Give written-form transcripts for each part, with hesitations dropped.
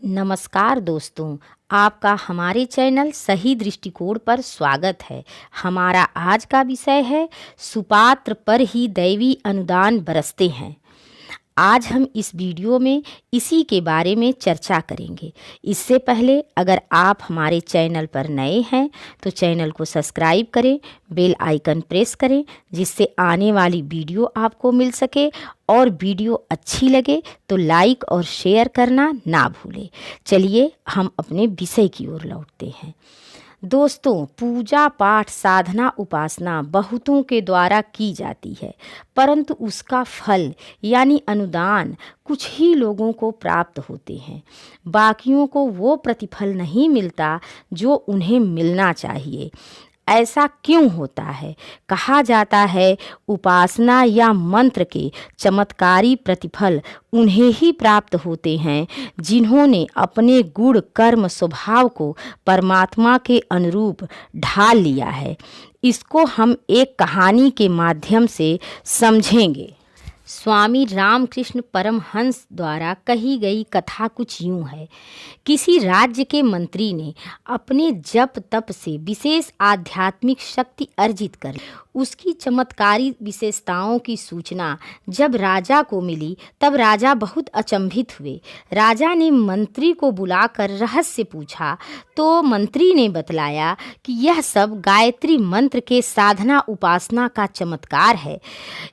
नमस्कार दोस्तों, आपका हमारे चैनल सही दृष्टिकोण पर स्वागत है। हमारा आज का विषय है सुपात्र पर ही दैवी अनुदान बरसते हैं। आज हम इस वीडियो में इसी के बारे में चर्चा करेंगे। इससे पहले अगर आप हमारे चैनल पर नए हैं तो चैनल को सब्सक्राइब करें, बेल आइकन प्रेस करें जिससे आने वाली वीडियो आपको मिल सके, और वीडियो अच्छी लगे तो लाइक और शेयर करना ना भूलें। चलिए हम अपने विषय की ओर लौटते हैं। दोस्तों, पूजा पाठ साधना उपासना बहुतों के द्वारा की जाती है, परंतु उसका फल यानी अनुदान कुछ ही लोगों को प्राप्त होते हैं। बाकियों को वो प्रतिफल नहीं मिलता जो उन्हें मिलना चाहिए। ऐसा क्यों होता है? कहा जाता है उपासना या मंत्र के चमत्कारी प्रतिफल उन्हें ही प्राप्त होते हैं जिन्होंने अपने गुण कर्म स्वभाव को परमात्मा के अनुरूप ढाल लिया है। इसको हम एक कहानी के माध्यम से समझेंगे। स्वामी रामकृष्ण परमहंस द्वारा कही गई कथा कुछ यूं है। किसी राज्य के मंत्री ने अपने जप तप से विशेष आध्यात्मिक शक्ति अर्जित कर ली। उसकी चमत्कारी विशेषताओं की सूचना जब राजा को मिली तब राजा बहुत अचंभित हुए। राजा ने मंत्री को बुलाकर रहस्य पूछा तो मंत्री ने बतलाया कि यह सब गायत्री मंत्र के साधना उपासना का चमत्कार है।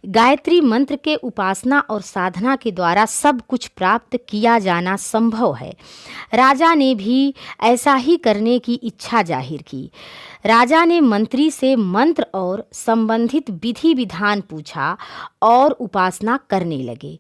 गायत्री मंत्र के उपासना और साधना के द्वारा सब कुछ प्राप्त किया जाना संभव है। राजा ने भी ऐसा ही करने की इच्छा जाहिर की। राजा ने मंत्री से मंत्र और संबंधित विधि विधान पूछा और उपासना करने लगे।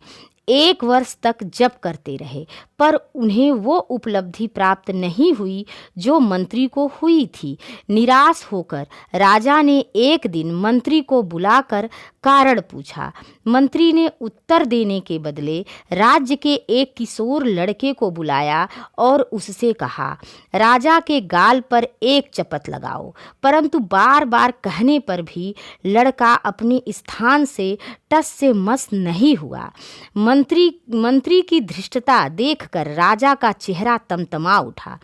1 वर्ष तक जप करते रहे, पर उन्हें वो उपलब्धि प्राप्त नहीं हुई जो मंत्री को हुई थी। निराश होकर राजा ने एक दिन मंत्री को बुलाकर कारण पूछा। मंत्री ने उत्तर देने के बदले राज्य के एक किशोर लड़के को बुलाया और उससे कहा, राजा के गाल पर एक चपत लगाओ। परंतु बार बार कहने पर भी लड़का अपने स्थान से टस से मस नहीं हुआ। मंत्री की धृष्टता देखकर राजा का चेहरा तमतमा उठा।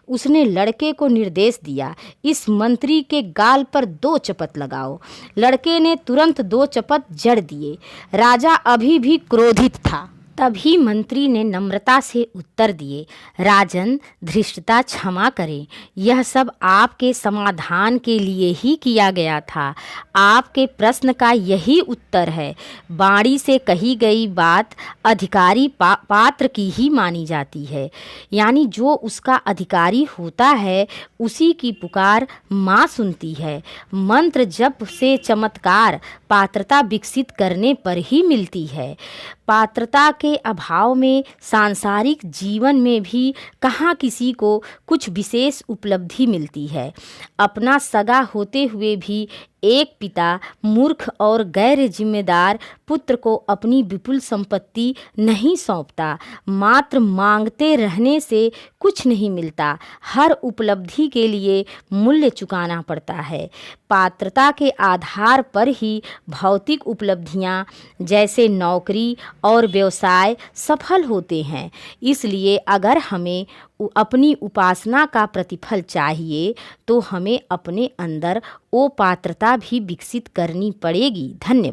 उसने लड़के को निर्देश दिया, इस मंत्री के गाल पर 2 चपत लगाओ। लड़के ने तुरंत 2 चपत जड़ दिए। राजा अभी भी क्रोधित था। तभी मंत्री ने नम्रता से उत्तर दिए, राजन, धृष्टता क्षमा करें, यह सब आपके समाधान के लिए ही किया गया था। आपके प्रश्न का यही उत्तर है। वाणी से कही गई बात अधिकारी पात्र की ही मानी जाती है, यानी जो उसका अधिकारी होता है उसी की पुकार माँ सुनती है। मंत्र जप से चमत्कार पात्रता विकसित करने पर ही मिलती है। पात्रता के अभाव में सांसारिक जीवन में भी कहाँ किसी को कुछ विशेष उपलब्धि मिलती है। अपना सगा होते हुए भी एक पिता मूर्ख और गैर जिम्मेदार पुत्र को अपनी विपुल संपत्ति नहीं सौंपता। मात्र मांगते रहने से कुछ नहीं मिलता। हर उपलब्धि के लिए मूल्य चुकाना पड़ता है। पात्रता के आधार पर ही भौतिक उपलब्धियां जैसे नौकरी और व्यवसाय सफल होते हैं। इसलिए अगर हमें अपनी उपासना का प्रतिफल चाहिए तो हमें अपने अंदर वो पात्रता भी विकसित करनी पड़ेगी। धन्यवाद।